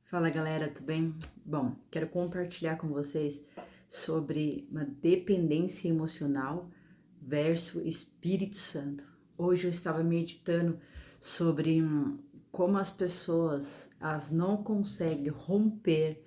Fala galera, tudo bem? Bom, quero compartilhar com vocês sobre uma dependência emocional versus Espírito Santo. Hoje eu estava meditando sobre como as pessoas elas não conseguem romper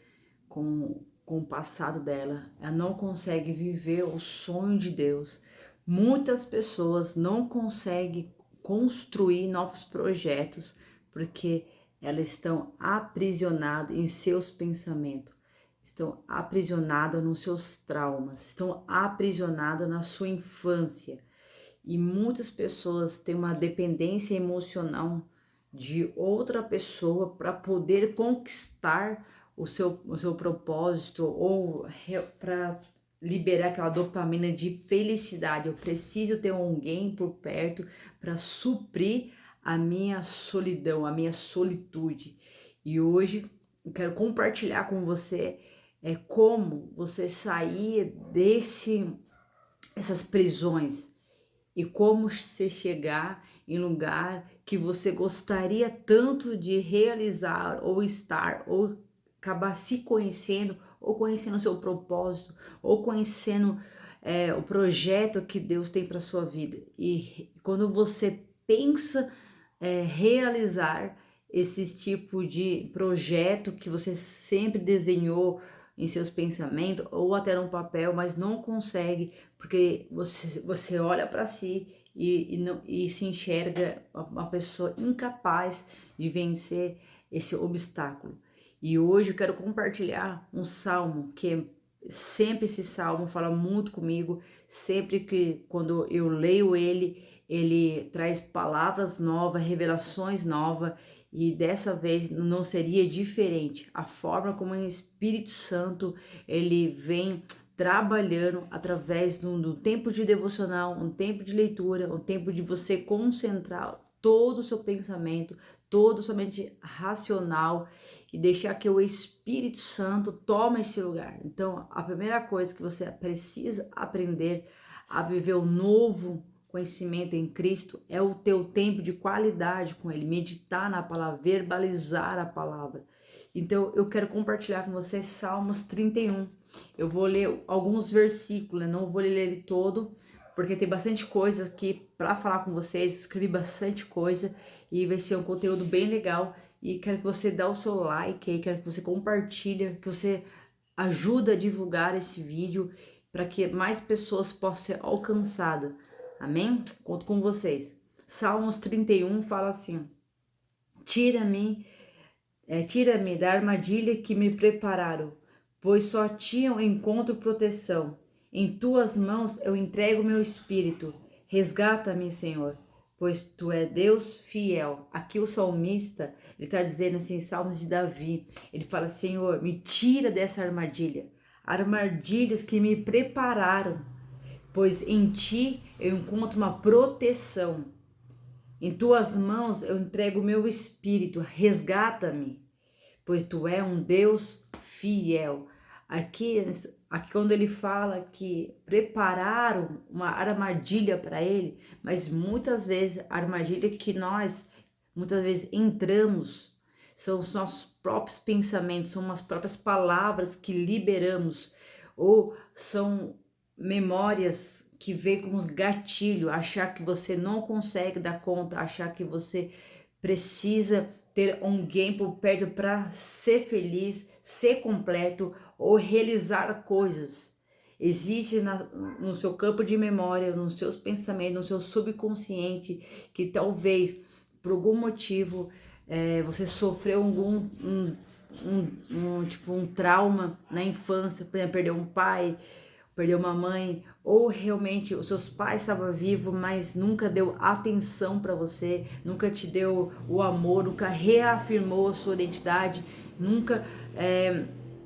com o passado dela, ela não consegue viver o sonho de Deus. Muitas pessoas não conseguem construir novos projetos porque elas estão aprisionadas em seus pensamentos, estão aprisionadas nos seus traumas, estão aprisionadas na sua infância. E muitas pessoas têm uma dependência emocional de outra pessoa para poder conquistar o seu propósito ou para liberar aquela dopamina de felicidade. Eu preciso ter alguém por perto para suprir a minha solidão, a minha solitude. E hoje eu quero compartilhar com você como você sair essas prisões e como você chegar em lugar que você gostaria tanto de realizar ou estar ou acabar se conhecendo ou conhecendo o seu propósito ou conhecendo o projeto que Deus tem para sua vida. E quando você pensa realizar esse tipo de projeto que você sempre desenhou em seus pensamentos ou até no papel, mas não consegue porque você olha para si e se enxerga uma pessoa incapaz de vencer esse obstáculo. E hoje eu quero compartilhar um salmo que sempre esse salmo fala muito comigo, sempre que quando eu leio ele traz palavras novas, revelações novas, e dessa vez não seria diferente. A forma como o Espírito Santo ele vem trabalhando através do tempo de devocional, um tempo de leitura, um tempo de você concentrar todo o seu pensamento, todo a sua mente racional e deixar que o Espírito Santo tome esse lugar. Então, a primeira coisa que você precisa aprender a viver o novo conhecimento em Cristo é o teu tempo de qualidade com Ele, meditar na palavra, verbalizar a palavra. Então, eu quero compartilhar com vocês Salmos 31. Eu vou ler alguns versículos, não vou ler ele todo, porque tem bastante coisa aqui para falar com vocês. Escrevi bastante coisa e vai ser um conteúdo bem legal. E quero que você dê o seu like aí, quero que você compartilhe, que você ajuda a divulgar esse vídeo para que mais pessoas possam ser alcançadas. Amém? Conto com vocês. Salmos 31 fala assim: Tira-me, tira-me da armadilha que me prepararam, pois só tinham encontro proteção. Em tuas mãos eu entrego meu espírito. Resgata-me, Senhor, pois tu és Deus fiel. Aqui o salmista, ele está dizendo assim, Salmos de Davi, ele fala: Senhor, me tira dessa armadilha, armadilhas que me prepararam, pois em ti eu encontro uma proteção. Em tuas mãos eu entrego o meu espírito, resgata-me, pois tu és um Deus fiel. Aqui quando ele fala que prepararam uma armadilha para ele, mas muitas vezes a armadilha que nós muitas vezes entramos são os nossos próprios pensamentos, são as próprias palavras que liberamos, ou são memórias que vêm com os gatilhos, achar que você não consegue dar conta, achar que você precisa ter alguém por perto para ser feliz, ser completo ou realizar coisas. Existe no seu campo de memória, nos seus pensamentos, no seu subconsciente, que talvez por algum motivo você sofreu um trauma na infância, por exemplo, perdeu um pai, perdeu uma mãe, ou realmente os seus pais estavam vivos, mas nunca deu atenção para você, nunca te deu o amor, nunca reafirmou a sua identidade, nunca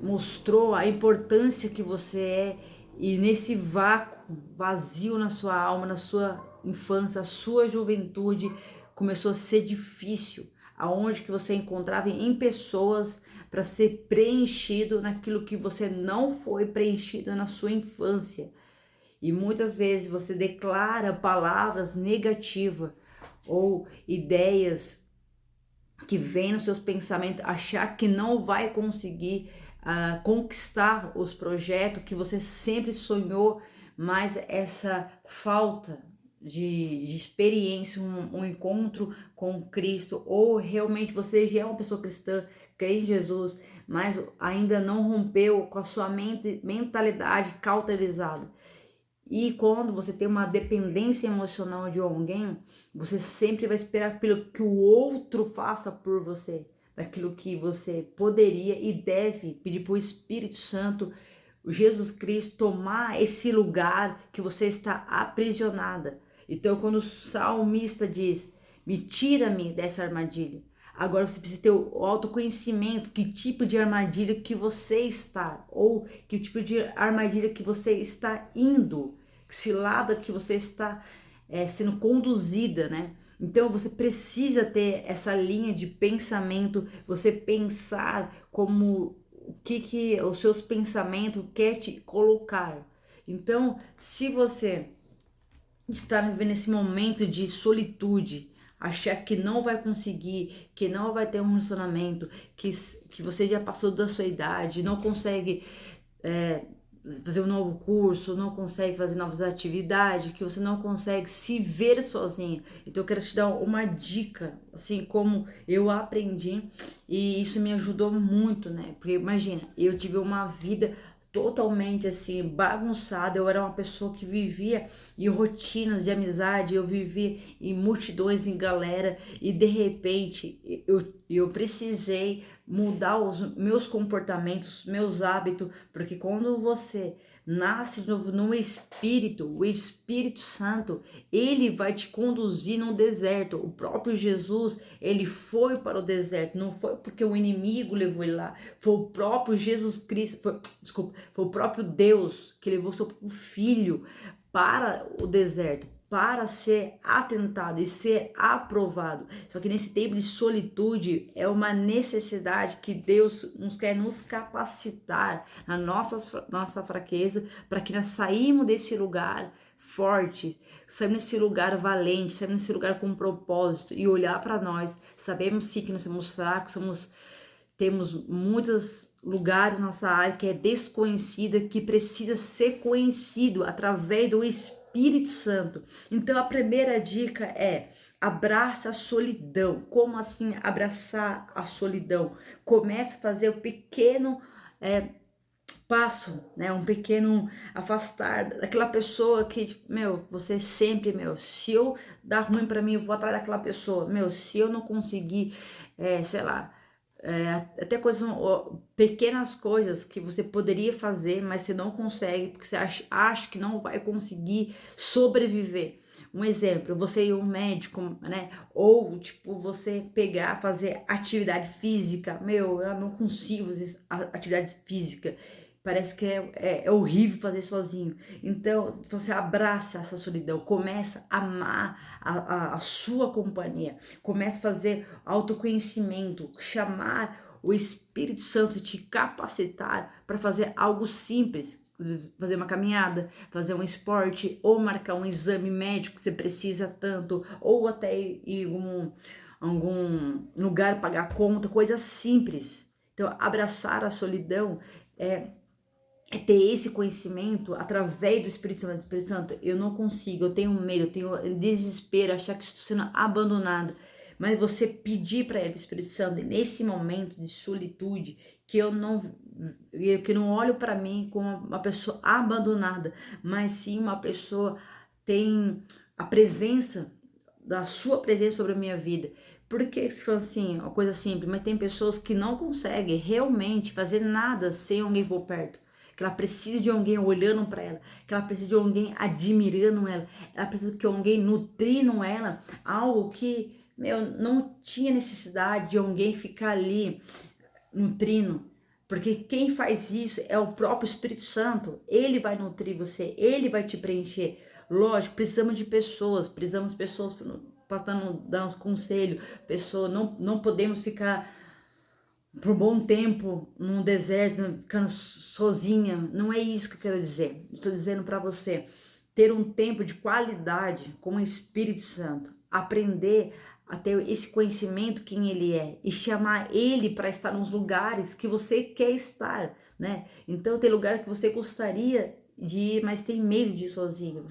mostrou a importância que você é, e nesse vácuo, vazio na sua alma, na sua infância, a sua juventude começou a ser difícil, aonde que você encontrava em pessoas para ser preenchido naquilo que você não foi preenchido na sua infância. E muitas vezes você declara palavras negativas ou ideias que vem nos seus pensamentos, achar que não vai conseguir conquistar os projetos que você sempre sonhou, mas essa falta de experiência, um encontro com Cristo, ou realmente você já é uma pessoa cristã, crê em Jesus, mas ainda não rompeu com a sua mentalidade cauterizada. E quando você tem uma dependência emocional de alguém, você sempre vai esperar pelo que o outro faça por você, daquilo que você poderia e deve pedir para o Espírito Santo, Jesus Cristo, tomar esse lugar que você está aprisionada. Então, quando o salmista diz: me tira-me dessa armadilha. Agora você precisa ter o autoconhecimento, que tipo de armadilha que você está, ou que tipo de armadilha que você está indo, que cilada que você está sendo conduzida, né? Então você precisa ter essa linha de pensamento, você pensar como o que os seus pensamentos quer te colocar. Então, se você está vivendo esse momento de solitude, achar que não vai conseguir, que não vai ter um relacionamento, que você já passou da sua idade, não consegue fazer um novo curso, não consegue fazer novas atividades, que você não consegue se ver sozinho. Então eu quero te dar uma dica, assim como eu aprendi, e isso me ajudou muito, né? Porque imagina, eu tive uma vida totalmente assim bagunçada. Eu era uma pessoa que vivia em rotinas de amizade, eu vivia em multidões, em galera, e de repente eu precisei mudar os meus comportamentos, meus hábitos, porque quando você nasce de novo no Espírito, o Espírito Santo, ele vai te conduzir no deserto. O próprio Jesus, ele foi para o deserto, não foi porque o inimigo levou ele lá, foi o próprio Jesus Cristo, foi o próprio Deus que levou seu filho para o deserto, para ser atentado e ser aprovado. Só que nesse tempo de solitude é uma necessidade que Deus nos quer nos capacitar na nossa fraqueza, para que nós saímos desse lugar forte, saímos desse lugar valente, saímos desse lugar com propósito e olhar para nós. Sabemos sim que nós somos fracos, temos muitos lugares na nossa área que é desconhecida, que precisa ser conhecido através do Espírito Santo. Então a primeira dica é: abraça a solidão. Como assim abraçar a solidão? Comece a fazer o pequeno passo, né? Um pequeno afastar daquela pessoa que, você sempre, se eu dar ruim para mim, eu vou atrás daquela pessoa. Se eu não conseguir, sei lá, até coisas, pequenas coisas que você poderia fazer, mas você não consegue, porque você acha que não vai conseguir sobreviver. Um exemplo, você ir ao médico, né? Ou, tipo, você pegar, fazer atividade física. Eu não consigo fazer atividade física. Parece que é horrível fazer sozinho. Então, você abraça essa solidão, começa a amar a sua companhia, começa a fazer autoconhecimento, chamar o Espírito Santo, te capacitar para fazer algo simples, fazer uma caminhada, fazer um esporte, ou marcar um exame médico que você precisa tanto, ou até ir em algum lugar pagar conta, coisas simples. Então, abraçar a solidão é ter esse conhecimento através do Espírito Santo. Espírito Santo, eu não consigo, eu tenho medo, eu tenho desespero, achar que estou sendo abandonada. Mas você pedir para ele, Espírito Santo, nesse momento de solitude, que eu não olho para mim como uma pessoa abandonada, mas sim uma pessoa tem a presença da sua presença sobre a minha vida. Porque se for assim, uma coisa simples, mas tem pessoas que não conseguem realmente fazer nada sem alguém por perto, que ela precisa de alguém olhando para ela, que ela precisa de alguém admirando ela precisa de alguém nutrindo ela, algo que, não tinha necessidade de alguém ficar ali nutrindo, porque quem faz isso é o próprio Espírito Santo. Ele vai nutrir você, ele vai te preencher. Lógico, precisamos de pessoas, precisamos de pessoas para dar uns conselhos, não podemos ficar por um bom tempo num deserto, ficando sozinha. Não é isso que eu quero dizer. Estou dizendo para você ter um tempo de qualidade com o Espírito Santo, aprender a ter esse conhecimento quem ele é e chamar ele para estar nos lugares que você quer estar, né? Então tem lugar que você gostaria de ir, mas tem medo de ir sozinho.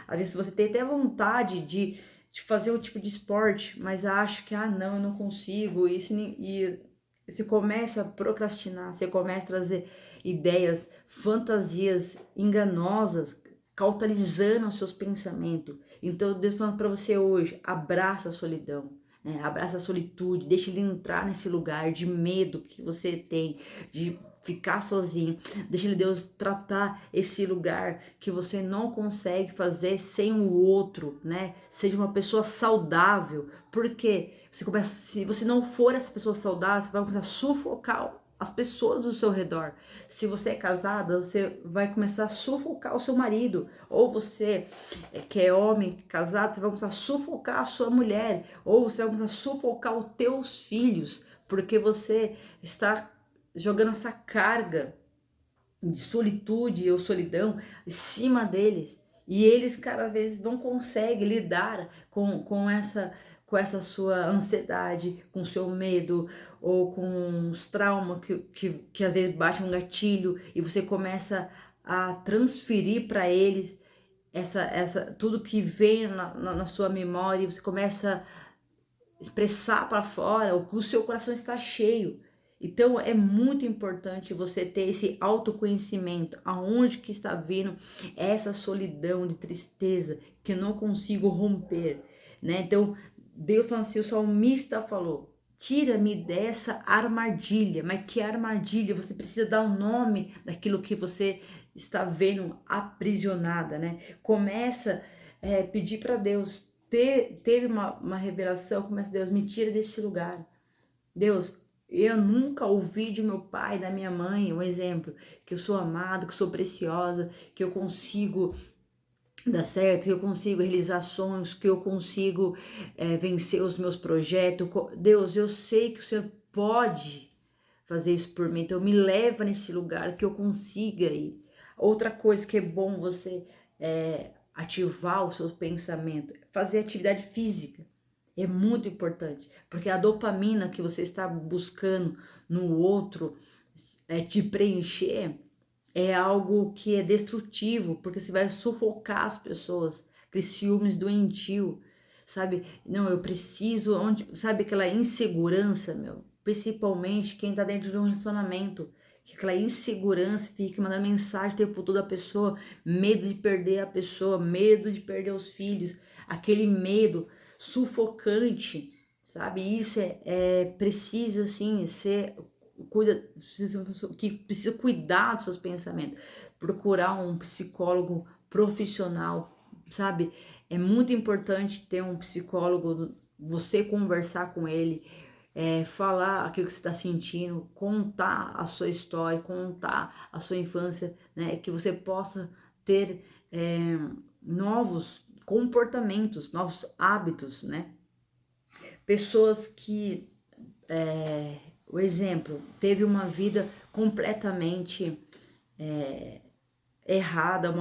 Às vezes você tem até vontade de fazer um tipo de esporte, mas acha que não, eu não consigo. E você começa a procrastinar, você começa a trazer ideias, fantasias enganosas, cauterizando os seus pensamentos. Então Deus falando para você hoje, abraça a solidão, né? Abraça a solitude, deixa ele entrar nesse lugar de medo que você tem, de ficar sozinho. Deixa ele, Deus, tratar esse lugar que você não consegue fazer sem o outro, né? Seja uma pessoa saudável, porque se você não for essa pessoa saudável, você vai começar a sufocar as pessoas do seu redor. Se você é casada, você vai começar a sufocar o seu marido. Ou você que é homem, casado, você vai começar a sufocar a sua mulher. Ou você vai começar a sufocar os teus filhos, porque você está jogando essa carga de solitude ou solidão em cima deles. E eles cada vez não conseguem lidar com essa sua ansiedade, com o seu medo ou com os traumas que às vezes baixam um gatilho e você começa a transferir para eles tudo que vem na sua memória, e você começa a expressar para fora o que o seu coração está cheio. Então é muito importante você ter esse autoconhecimento, aonde que está vindo essa solidão de tristeza que eu não consigo romper, né? Então Deus falando assim, o salmista falou, tira-me dessa armadilha. Mas que armadilha? Você precisa dar o nome daquilo que você está vendo aprisionada, né? Começa a pedir para Deus. Teve uma revelação, começa, Deus, me tira desse lugar. Deus, eu nunca ouvi de meu pai, da minha mãe, um exemplo, que eu sou amada, que sou preciosa, que eu consigo dar certo, que eu consigo realizar sonhos, que eu consigo vencer os meus projetos. Deus, eu sei que o Senhor pode fazer isso por mim, então me leva nesse lugar que eu consiga ir. Outra coisa que é bom você ativar o seu pensamento, fazer atividade física. É muito importante, porque a dopamina que você está buscando no outro te preencher é algo que é destrutivo, porque você vai sufocar as pessoas, aqueles ciúmes doentio, sabe? Não, eu preciso, sabe aquela insegurança, meu? Principalmente quem tá dentro de um relacionamento, que aquela insegurança fica mandando mensagem o tempo todo à pessoa, medo de perder a pessoa, medo de perder os filhos, aquele medo sufocante, sabe? Isso precisa assim ser que precisa cuidar dos seus pensamentos, procurar um psicólogo profissional, sabe? É muito importante ter um psicólogo, você conversar com ele, falar aquilo que você está sentindo, contar a sua história, contar a sua infância, né? Que você possa ter novos comportamentos, novos hábitos, né? Pessoas que, o exemplo, teve uma vida completamente errada,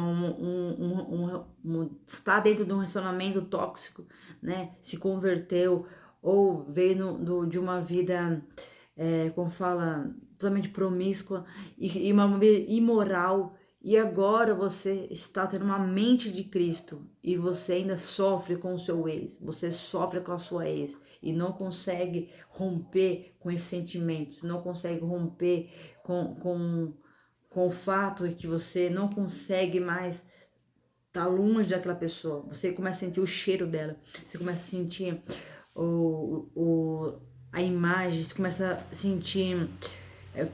está dentro de um relacionamento tóxico, né? Se converteu ou veio de uma vida, como fala, totalmente promíscua e uma vida imoral. E agora você está tendo uma mente de Cristo e você ainda sofre com o seu ex, você sofre com a sua ex e não consegue romper com esses sentimentos, não consegue romper com o fato de que você não consegue mais estar longe daquela pessoa. Você começa a sentir o cheiro dela, você começa a sentir a imagem, você começa a sentir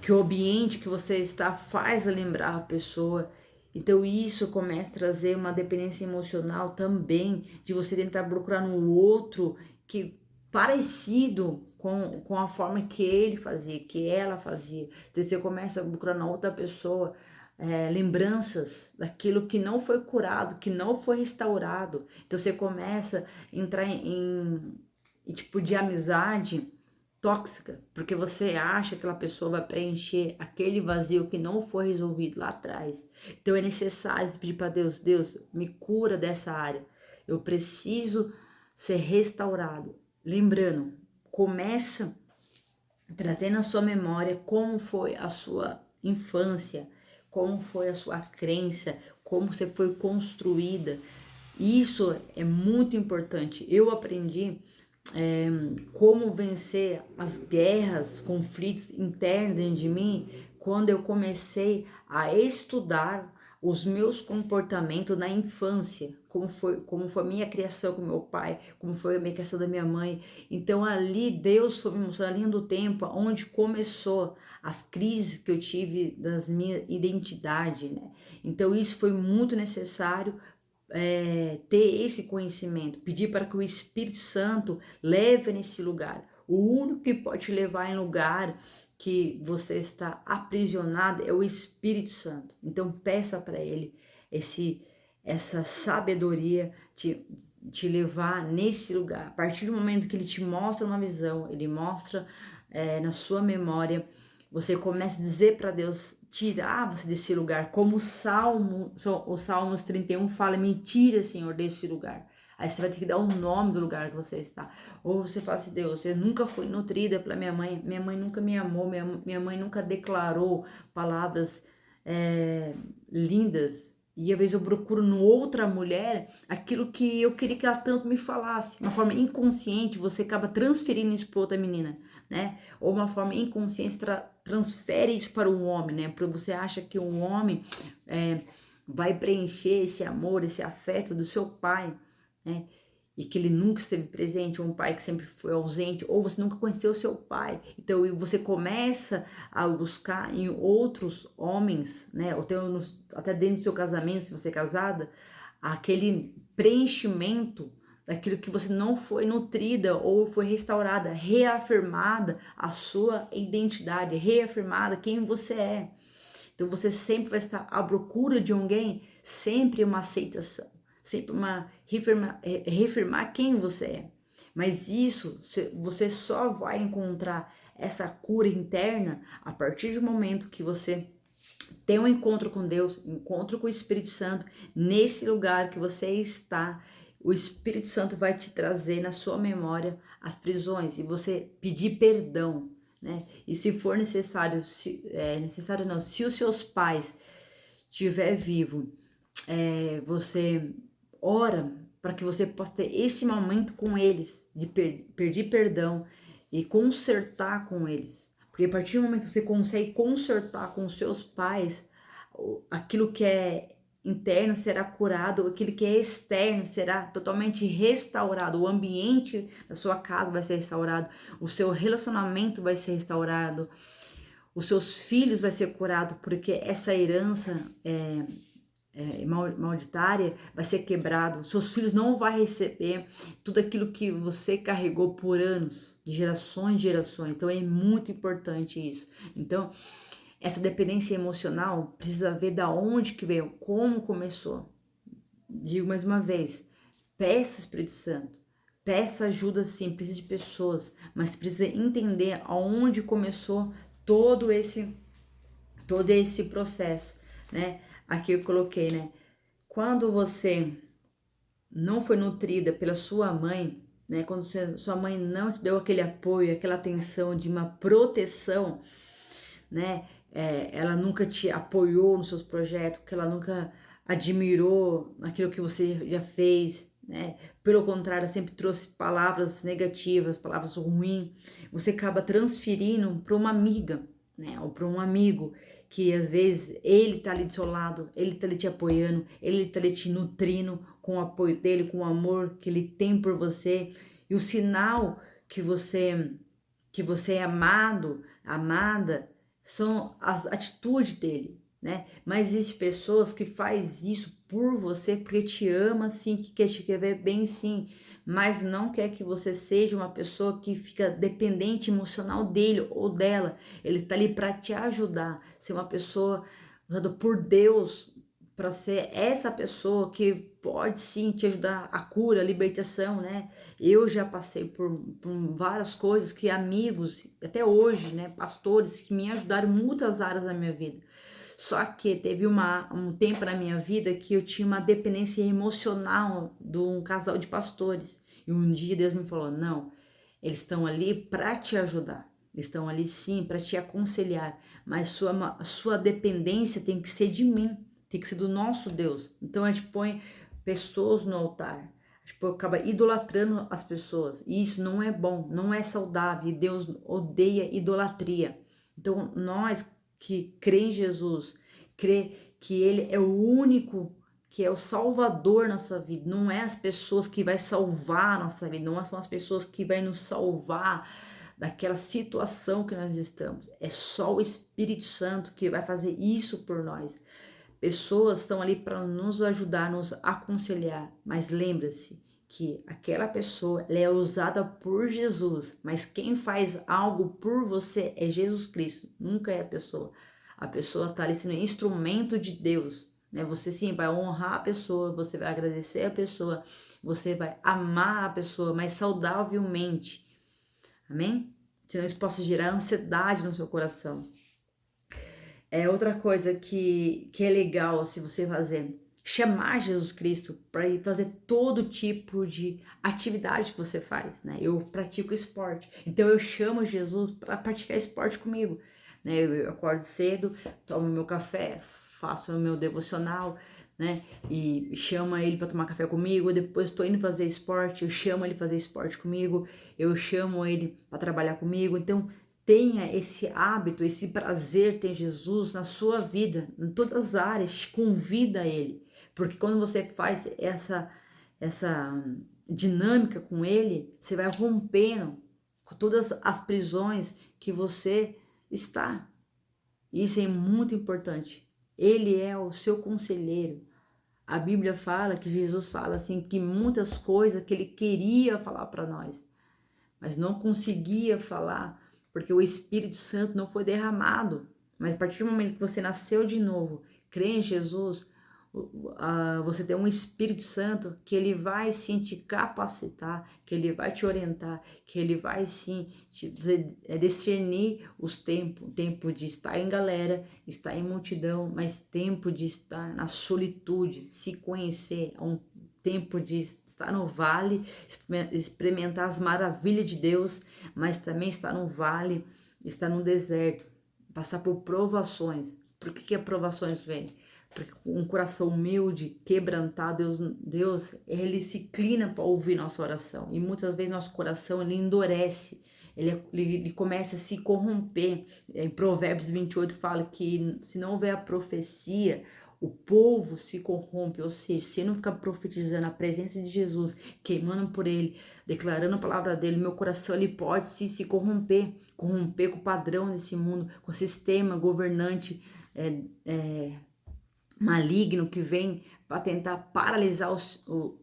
que o ambiente que você está faz lembrar a pessoa. Então isso começa a trazer uma dependência emocional também, de você tentar procurar no outro que parecido com a forma que ele fazia, que ela fazia. Então você começa a procurar na outra pessoa lembranças daquilo que não foi curado, que não foi restaurado. Então você começa a entrar em tipo de amizade tóxica, porque você acha que aquela pessoa vai preencher aquele vazio que não foi resolvido lá atrás. Então é necessário pedir para Deus, Deus, me cura dessa área. Eu preciso ser restaurado. lembrando, começa trazendo à sua memória como foi a sua infância, como foi a sua crença, como você foi construída. Isso é muito importante. Eu aprendi como vencer as guerras, conflitos internos dentro de mim, quando eu comecei a estudar os meus comportamentos na infância, como foi a minha criação com meu pai, como foi a minha criação da minha mãe. Então ali Deus foi me mostrando a linha do tempo, onde começou as crises que eu tive das minha identidade, né? Então isso foi muito necessário, ter esse conhecimento, pedir para que o Espírito Santo leve nesse lugar. O único que pode te levar em lugar que você está aprisionado é o Espírito Santo. Então peça para ele essa sabedoria te levar nesse lugar. A partir do momento que ele te mostra uma visão, ele mostra na sua memória, você começa a dizer para Deus tirar você desse lugar, como o Salmos 31 fala, me tira, Senhor, desse lugar. Aí você vai ter que dar o nome do lugar que você está. Ou você fala assim, Deus, eu nunca fui nutrida pela minha mãe nunca me amou, minha mãe nunca declarou palavras lindas. E às vezes eu procuro em outra mulher aquilo que eu queria que ela tanto me falasse. Uma forma inconsciente, você acaba transferindo isso para outra menina, né? Ou uma forma inconsciente transfere isso para um homem, né? Porque você acha que um homem vai preencher esse amor, esse afeto do seu pai, né? E que ele nunca esteve presente, um pai que sempre foi ausente, ou você nunca conheceu o seu pai. Então você começa a buscar em outros homens, né? Ou até dentro do seu casamento, se você é casada, aquele preenchimento daquilo que você não foi nutrida ou foi restaurada, reafirmada a sua identidade, reafirmada quem você é. Então você sempre vai estar à procura de alguém, sempre uma aceitação, sempre uma reafirmar quem você é. Mas isso você só vai encontrar essa cura interna a partir do momento que você tem um encontro com Deus, encontro com o Espírito Santo, nesse lugar que você está. O Espírito Santo vai te trazer na sua memória as prisões e você pedir perdão, né? E se for necessário, se os seus pais estiver vivo, você ora para que você possa ter esse momento com eles, de pedir perdão e consertar com eles. Porque a partir do momento que você consegue consertar com os seus pais, aquilo que é interno será curado, aquilo que é externo será totalmente restaurado, o ambiente da sua casa vai ser restaurado, o seu relacionamento vai ser restaurado, os seus filhos vai ser curado, porque essa herança malditária vai ser quebrado, seus filhos não vão receber tudo aquilo que você carregou por anos, de gerações em gerações. Então é muito importante isso. Então essa dependência emocional precisa ver da onde que veio, como começou. Digo mais uma vez, peça o Espírito Santo, peça ajuda sim, precisa de pessoas, mas precisa entender aonde começou todo esse processo, né? Aqui eu coloquei, né? Quando você não foi nutrida pela sua mãe, né? Quando sua mãe não te deu aquele apoio, aquela atenção de uma proteção, né? Ela nunca te apoiou nos seus projetos, que ela nunca admirou naquilo que você já fez, né? Pelo contrário, ela sempre trouxe palavras negativas, palavras ruins. Você acaba transferindo para uma amiga, né? Ou para um amigo que às vezes ele tá ali do seu lado, ele tá ali te apoiando, ele tá ali te nutrindo com o apoio dele, com o amor que ele tem por você. E o sinal que você é amado, amada, são as atitudes dele, né? Mas existem pessoas que faz isso por você porque te ama sim, que quer te ver bem sim, mas não quer que você seja uma pessoa que fica dependente emocional dele ou dela. Ele tá ali para te ajudar, ser uma pessoa usada por Deus para ser essa pessoa que pode sim te ajudar a cura, a libertação, né? Eu já passei por várias coisas que amigos, até hoje, né, pastores que me ajudaram em muitas áreas da minha vida. Só que teve um tempo na minha vida que eu tinha uma dependência emocional de um casal de pastores. E um dia Deus me falou, não, Eles estão ali para te ajudar. Eles estão ali sim para te aconselhar, mas sua dependência tem que ser de mim, tem que ser do nosso Deus. Então a gente põe pessoas no altar, a gente acaba idolatrando as pessoas, e isso não é bom, não é saudável, e Deus odeia idolatria. Então nós que crê em Jesus, crê que Ele é o único que é o salvador na nossa vida, não é as pessoas que vai salvar a nossa vida, não são as pessoas que vai nos salvar daquela situação que nós estamos. É só o Espírito Santo que vai fazer isso por nós. Pessoas estão ali para nos ajudar, nos aconselhar, mas lembra-se que aquela pessoa ela é usada por Jesus, mas quem faz algo por você é Jesus Cristo, nunca é a pessoa. A pessoa está ali sendo instrumento de Deus, né? Você sim vai honrar a pessoa, você vai agradecer a pessoa, você vai amar a pessoa, mas saudavelmente. Amém? Senão isso possa gerar ansiedade no seu coração. É outra coisa que é legal se você fazer, chamar Jesus Cristo para ir fazer todo tipo de atividade que você faz, né? Eu pratico esporte, então eu chamo Jesus para praticar esporte comigo, né? Eu acordo cedo, tomo meu café, faço o meu devocional, né? E chama ele para tomar café comigo. Depois estou indo fazer esporte, eu chamo ele para fazer esporte comigo, eu chamo ele para trabalhar comigo. Então tenha esse hábito, esse prazer, ter Jesus na sua vida, em todas as áreas, convida a ele, porque quando você faz essa dinâmica com ele, você vai rompendo com todas as prisões que você está. Isso é muito importante. Ele é o seu conselheiro. A Bíblia fala que Jesus fala assim que muitas coisas que ele queria falar para nós, mas não conseguia falar porque o Espírito Santo não foi derramado. Mas a partir do momento que você nasceu de novo, crê em Jesus, você tem um Espírito Santo que ele vai sim te capacitar, que ele vai te orientar, que ele vai sim te discernir os tempos, tempo de estar em galera, estar em multidão, mas tempo de estar na solitude, se conhecer, um tempo de estar no vale, experimentar as maravilhas de Deus, mas também estar no vale, estar no deserto, passar por provações. Por que provações vêm? Porque um coração humilde, quebrantado, Deus ele se inclina para ouvir nossa oração. E muitas vezes nosso coração ele endurece, ele começa a se corromper. Em Provérbios 28 fala que se não houver a profecia, o povo se corrompe, ou seja, se não ficar profetizando a presença de Jesus, queimando por ele, declarando a palavra dele, meu coração ele pode se corromper com o padrão desse mundo, com o sistema governante maligno que vem para tentar paralisar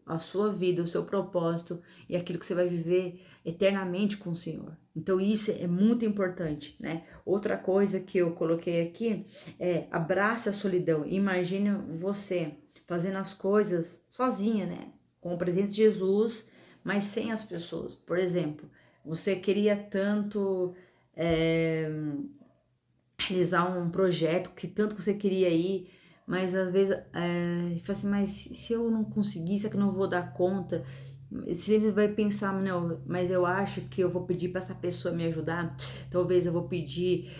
a sua vida, o seu propósito e aquilo que você vai viver eternamente com o Senhor. Então isso é muito importante, né? Outra coisa que eu coloquei aqui é abrace a solidão. Imagine você fazendo as coisas sozinha, né? Com a presença de Jesus, mas sem as pessoas. Por exemplo, você queria tanto realizar um projeto que tanto você queria ir, mas às vezes fala assim, mas se eu não conseguir, será que eu não vou dar conta? Você vai pensar, não, mas eu acho que eu vou pedir para essa pessoa me ajudar, talvez eu vou pedir,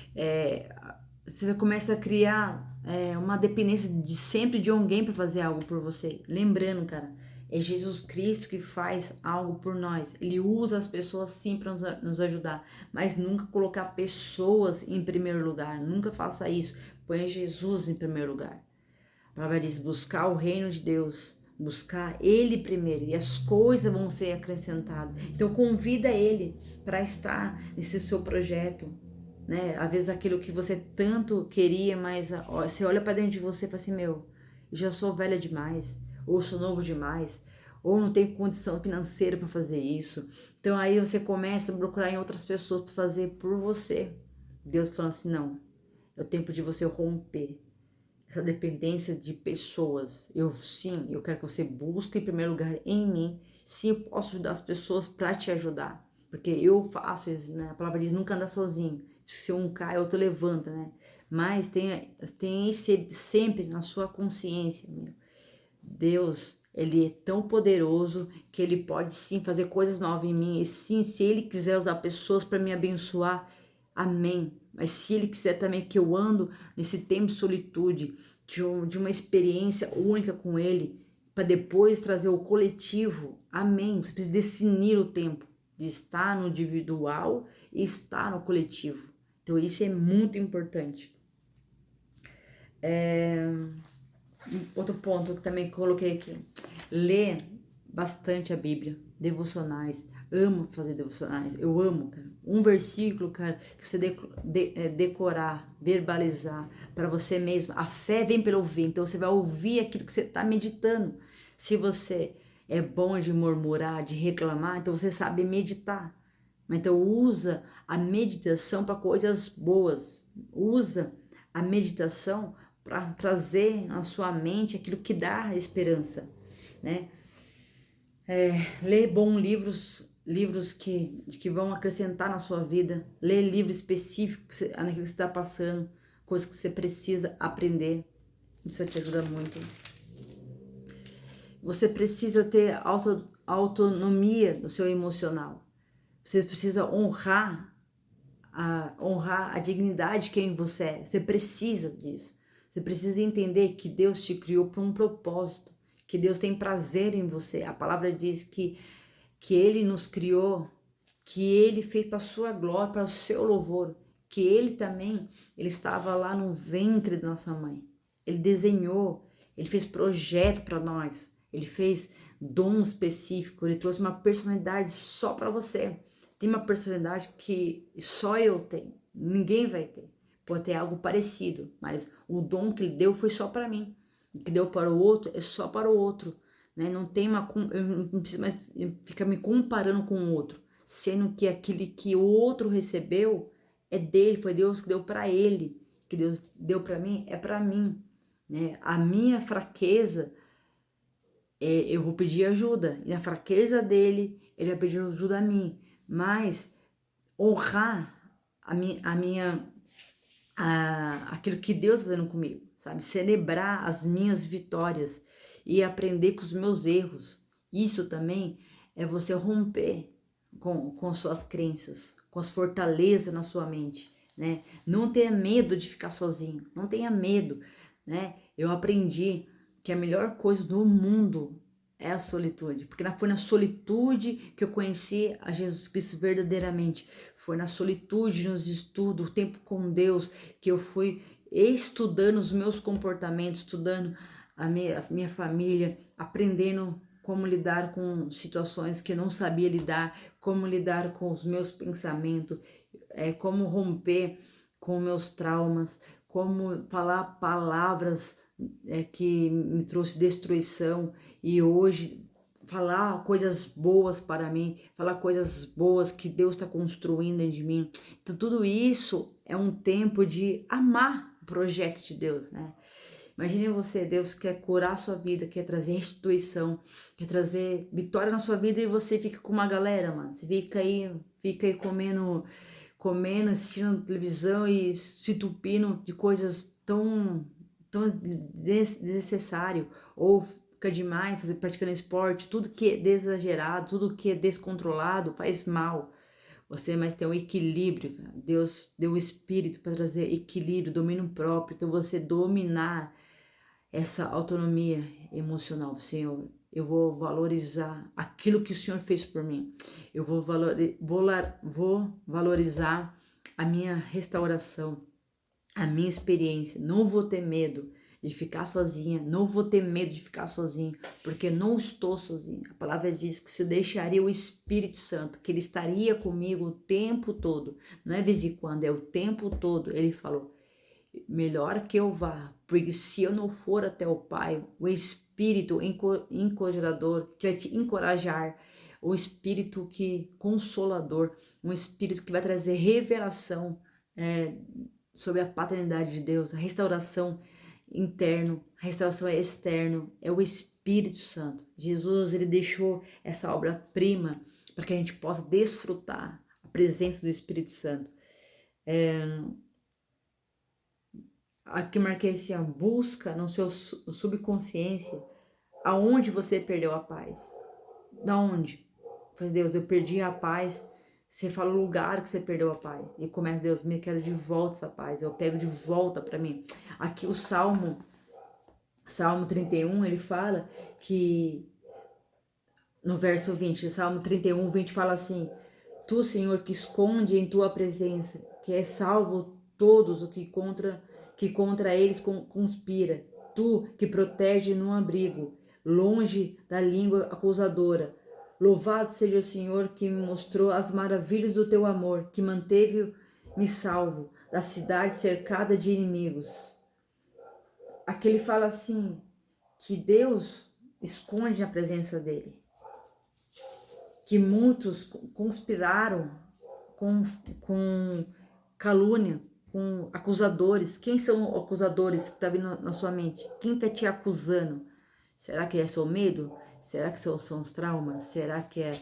você começa a criar uma dependência de sempre de alguém para fazer algo por você. Lembrando, cara, é Jesus Cristo que faz algo por nós. Ele usa as pessoas sim para nos ajudar, mas nunca colocar pessoas em primeiro lugar. Nunca faça isso. Põe Jesus em primeiro lugar. A palavra diz buscar o reino de Deus, buscar Ele primeiro e as coisas vão ser acrescentadas. Então convida Ele para estar nesse seu projeto, né? Às vezes aquilo que você tanto queria, mas você olha para dentro de você e fala assim, meu, eu já sou velha demais, ou sou novo demais, ou não tenho condição financeira para fazer isso. Então aí você começa a procurar em outras pessoas para fazer por você. Deus fala assim, não, é o tempo de você romper essa dependência de pessoas. Eu quero que você busque em primeiro lugar em mim. Sim, eu posso ajudar as pessoas para te ajudar, porque eu faço isso, né? A palavra diz nunca andar sozinho. Se um cai, outro levanta, né? Mas tem sempre na sua consciência, meu. Deus Ele é tão poderoso que ele pode sim fazer coisas novas em mim. E sim, se ele quiser usar pessoas para me abençoar, amém. Mas se ele quiser também que eu ando nesse tempo de solitude, de uma experiência única com ele, para depois trazer o coletivo, amém. Você precisa definir o tempo de estar no individual e estar no coletivo. Então isso é muito importante. Outro ponto que também coloquei aqui. Ler bastante a Bíblia, devocionais. Amo fazer devocionais. Eu amo, cara. Um versículo, cara, que você decorar, verbalizar para você mesmo. A fé vem pelo ouvir. Então você vai ouvir aquilo que você está meditando. Se você é bom de murmurar, de reclamar, então você sabe meditar. Então usa a meditação para coisas boas. Usa a meditação para trazer na sua mente aquilo que dá esperança, né? Ler bons livros que vão acrescentar na sua vida. Ler livros específicos naquilo que você está passando, coisas que você precisa aprender. Isso te ajuda muito. Você precisa ter autonomia no seu emocional. Você precisa honrar a dignidade de quem você é. Você precisa disso. Você precisa entender que Deus te criou por um propósito, que Deus tem prazer em você. A palavra diz que Ele nos criou, que Ele fez para a sua glória, para o seu louvor, que Ele também, Ele estava lá no ventre da nossa mãe. Ele desenhou, Ele fez projeto para nós, Ele fez dom específico, Ele trouxe uma personalidade só para você. Tem uma personalidade que só eu tenho, ninguém vai ter. Pode ter algo parecido, mas o dom que Ele deu foi só para mim. O que deu para o outro é só para o outro. Né? Não tem eu não preciso mais ficar me comparando com o outro, sendo que aquele que o outro recebeu é dele, foi Deus que deu para ele, que Deus deu para mim é para mim, né? A minha fraqueza eu vou pedir ajuda, e a fraqueza dele ele vai pedir ajuda a mim, mas honrar aquilo que Deus está fazendo comigo, sabe? Celebrar as minhas vitórias e aprender com os meus erros. Isso também é você romper com suas crenças, com as fortalezas na sua mente, né? Não tenha medo de ficar sozinho, não tenha medo, né? Eu aprendi que a melhor coisa do mundo é a solitude, porque foi na solitude que eu conheci a Jesus Cristo verdadeiramente. Foi na solitude, nos estudos, o tempo com Deus, que eu fui estudando os meus comportamentos, estudando a minha família, aprendendo como lidar com situações que eu não sabia lidar, como lidar com os meus pensamentos, como romper com meus traumas, como falar palavras que me trouxe destruição e hoje falar coisas boas para mim, falar coisas boas que Deus está construindo dentro de mim. Então tudo isso é um tempo de amar o projeto de Deus, né? Imagine você, Deus quer curar a sua vida, quer trazer restituição, quer trazer vitória na sua vida e você fica com uma galera, mano. Você fica aí comendo, assistindo televisão e se entupindo de coisas tão desnecessário, ou fica demais praticando esporte, tudo que é exagerado, tudo que é descontrolado faz mal. Você mais tem um equilíbrio, cara. Deus deu o espírito para trazer equilíbrio, domínio próprio. Então você dominar essa autonomia emocional, Senhor. Eu vou valorizar aquilo que o Senhor fez por mim. Eu vou valorizar a minha restauração, a minha experiência. Não vou ter medo de ficar sozinha, não vou ter medo de ficar sozinho, porque não estou sozinha. A palavra diz que se eu deixaria o Espírito Santo, que ele estaria comigo o tempo todo, não é de vez em quando, é o tempo todo. Ele falou: melhor que eu vá, porque se eu não for até o Pai, o Espírito encorajador, que vai te encorajar, o Espírito que consolador, um Espírito que vai trazer revelação sobre a paternidade de Deus, a restauração interno, a restauração externo, é o Espírito Santo. Jesus, ele deixou essa obra-prima para que a gente possa desfrutar a presença do Espírito Santo. Aqui marquei assim, a busca no seu subconsciência Aonde você perdeu a paz? Da onde? Pois Deus, eu perdi a paz. Você fala o lugar que você perdeu a paz. E começa, Deus, me quero de volta essa paz. Eu pego de volta para mim. Aqui o Salmo 31, ele fala que no verso 20, Salmo 31, 20 fala assim: Tu, Senhor, que esconde em tua presença, que é salvo todos o que contra eles conspira. Tu, que protege no abrigo, longe da língua acusadora. Louvado seja o Senhor que me mostrou as maravilhas do teu amor, que manteve-me salvo da cidade cercada de inimigos. Aqui ele fala assim, que Deus esconde a presença dele, que muitos conspiraram com calúnia, com acusadores. Quem são acusadores que tá vindo na sua mente? Quem tá te acusando? Será que é seu medo? Será que são os traumas? Será que é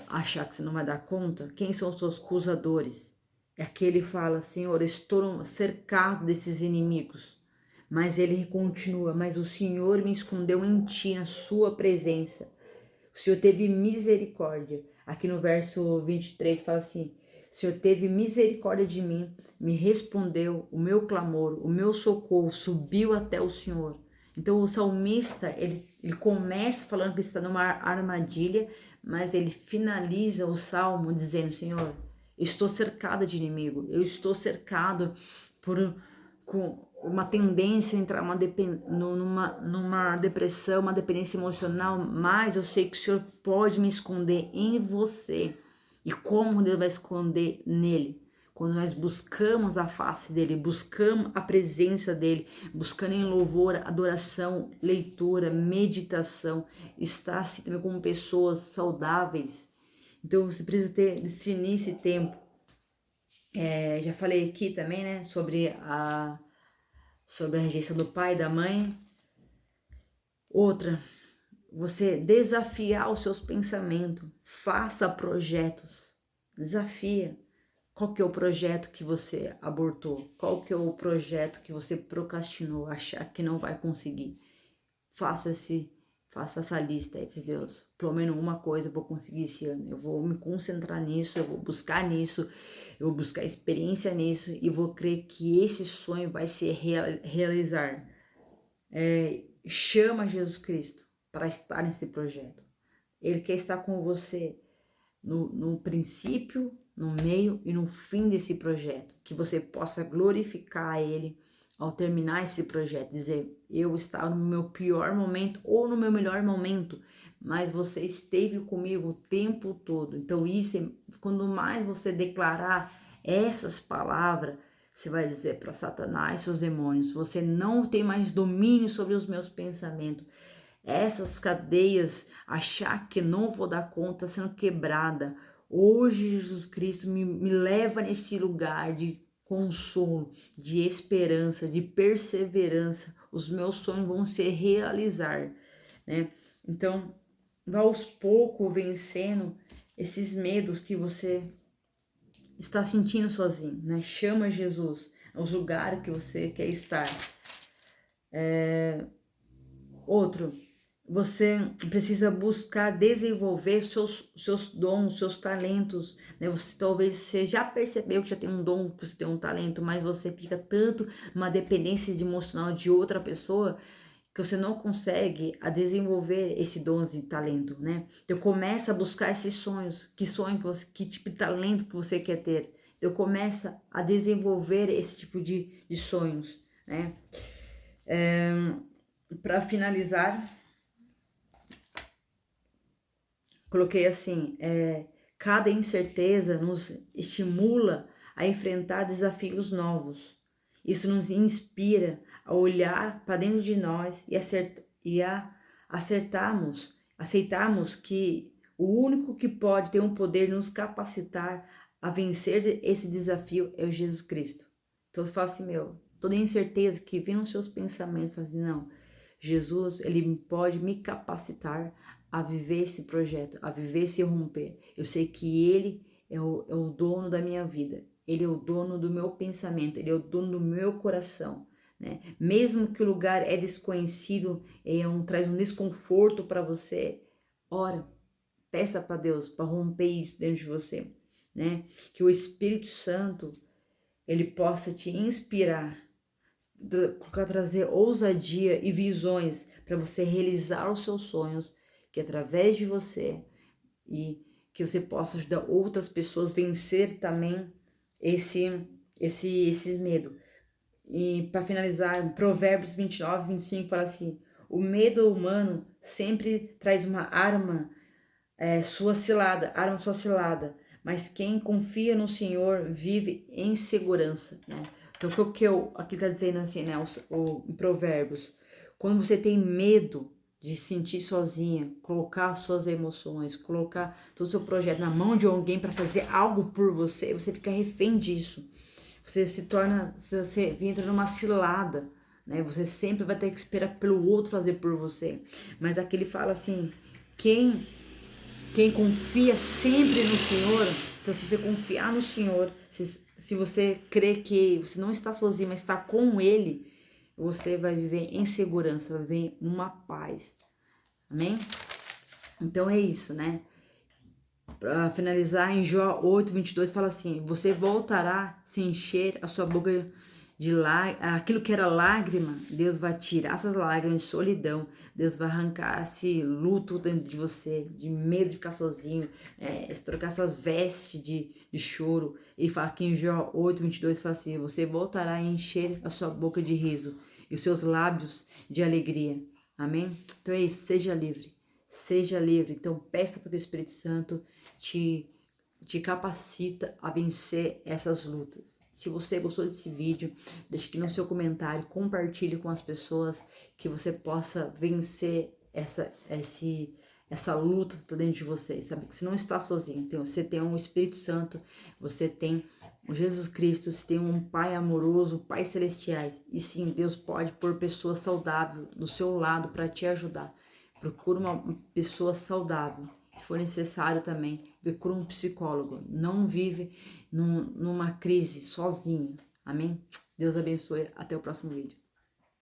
achar que você não vai dar conta? Quem são os seus acusadores? É que ele fala, Senhor, eu estou cercado desses inimigos. Mas ele continua, mas o Senhor me escondeu em ti, na sua presença. O Senhor teve misericórdia. Aqui no verso 23 fala assim: o Senhor teve misericórdia de mim, me respondeu o meu clamor, o meu socorro subiu até o Senhor. Então o salmista, ele começa falando que está numa armadilha, mas ele finaliza o salmo dizendo: Senhor, estou cercada de inimigo, eu estou cercado com uma tendência a entrar numa depressão, uma dependência emocional, mas eu sei que o Senhor pode me esconder em você. E como Deus vai esconder nele? Quando nós buscamos a face dele, buscamos a presença dele, buscando em louvor, adoração, leitura, meditação, estar assim também como pessoas saudáveis. Então você precisa discernir esse tempo. Já falei aqui também, né, sobre a rejeição do pai e da mãe. Outra, você desafiar os seus pensamentos, faça projetos, desafia. Qual que é o projeto que você abortou? Qual que é o projeto que você procrastinou, achar que não vai conseguir? Faça essa lista aí, Deus. Pelo menos uma coisa eu vou conseguir esse ano. Eu vou me concentrar nisso, eu vou buscar nisso, eu vou buscar experiência nisso e vou crer que esse sonho vai se realizar. Chama Jesus Cristo para estar nesse projeto. Ele quer estar com você no princípio, no meio e no fim desse projeto. Que você possa glorificar Ele ao terminar esse projeto. Dizer, eu estava no meu pior momento ou no meu melhor momento, mas você esteve comigo o tempo todo. Então isso, quando mais você declarar essas palavras, você vai dizer para Satanás, seus demônios, você não tem mais domínio sobre os meus pensamentos. Essas cadeias, achar que não vou dar conta, sendo quebrada. Hoje, Jesus Cristo me leva nesse lugar de consolo, de esperança, de perseverança. Os meus sonhos vão se realizar, né? Então, vá aos poucos vencendo esses medos que você está sentindo sozinho, né? Chama Jesus aos lugares que você quer estar. Outro, você precisa buscar desenvolver seus dons, seus talentos, né? Talvez você já percebeu que já tem um dom, que você tem um talento, mas você fica tanto numa dependência emocional de outra pessoa que você não consegue a desenvolver esse dom e talento, né? Então começa a buscar esses sonhos, que tipo de talento que você quer ter. Então começa a desenvolver esse tipo de sonhos, né? Para finalizar, coloquei assim, cada incerteza nos estimula a enfrentar desafios novos. Isso nos inspira a olhar para dentro de nós e aceitarmos que o único que pode ter um poder de nos capacitar a vencer esse desafio é o Jesus Cristo. Então você fala assim, toda incerteza que vem nos seus pensamentos, fala assim, não, Jesus, ele pode me capacitar a viver esse projeto, a viver esse romper. Eu sei que ele é o dono da minha vida, ele é o dono do meu pensamento, ele é o dono do meu coração, né? Mesmo que o lugar é desconhecido, traz um desconforto para você, ora, peça para Deus para romper isso dentro de você, né? Que o Espírito Santo ele possa te inspirar, trazer ousadia e visões para você realizar os seus sonhos, que através de você e que você possa ajudar outras pessoas a vencer também esse medo. E para finalizar, Provérbios 29, 25 fala assim: o medo humano sempre traz uma arma sua cilada, mas quem confia no Senhor vive em segurança, né? Então, o que aqui tá dizendo assim, né, em Provérbios, quando você tem medo de se sentir sozinha, colocar suas emoções, colocar todo o seu projeto na mão de alguém para fazer algo por você, você fica refém disso. Você entra numa cilada, né? Você sempre vai ter que esperar pelo outro fazer por você. Mas aqui ele fala assim, quem confia sempre no Senhor, então se você confiar no Senhor, se você crê que você não está sozinho, mas está com Ele, você vai viver em segurança, vai viver numa paz. Amém? Então é isso, né? Para finalizar, em Jó 8:22 fala assim: você voltará a se encher a sua boca de aquilo que era lágrima, Deus vai tirar essas lágrimas de solidão, Deus vai arrancar esse luto dentro de você, de medo de ficar sozinho, trocar essas vestes de choro. Ele fala aqui em Jó 8:22 fala assim: você voltará a encher a sua boca de riso e os seus lábios de alegria. Amém? Então é isso, seja livre. Seja livre. Então peça para que o Espírito Santo te capacita a vencer essas lutas. Se você gostou desse vídeo, deixe aqui no seu comentário, compartilhe com as pessoas, que você possa vencer essa luta que está dentro de você, sabe? Que você não está sozinho. Então, você tem um Espírito Santo, você tem o Jesus Cristo, você tem um Pai amoroso, Pai celestial. E sim, Deus pode pôr pessoas saudáveis do seu lado para te ajudar. Procura uma pessoa saudável. Se for necessário também, procura um psicólogo. Não vive numa crise sozinho. Amém? Deus abençoe. Até o próximo vídeo.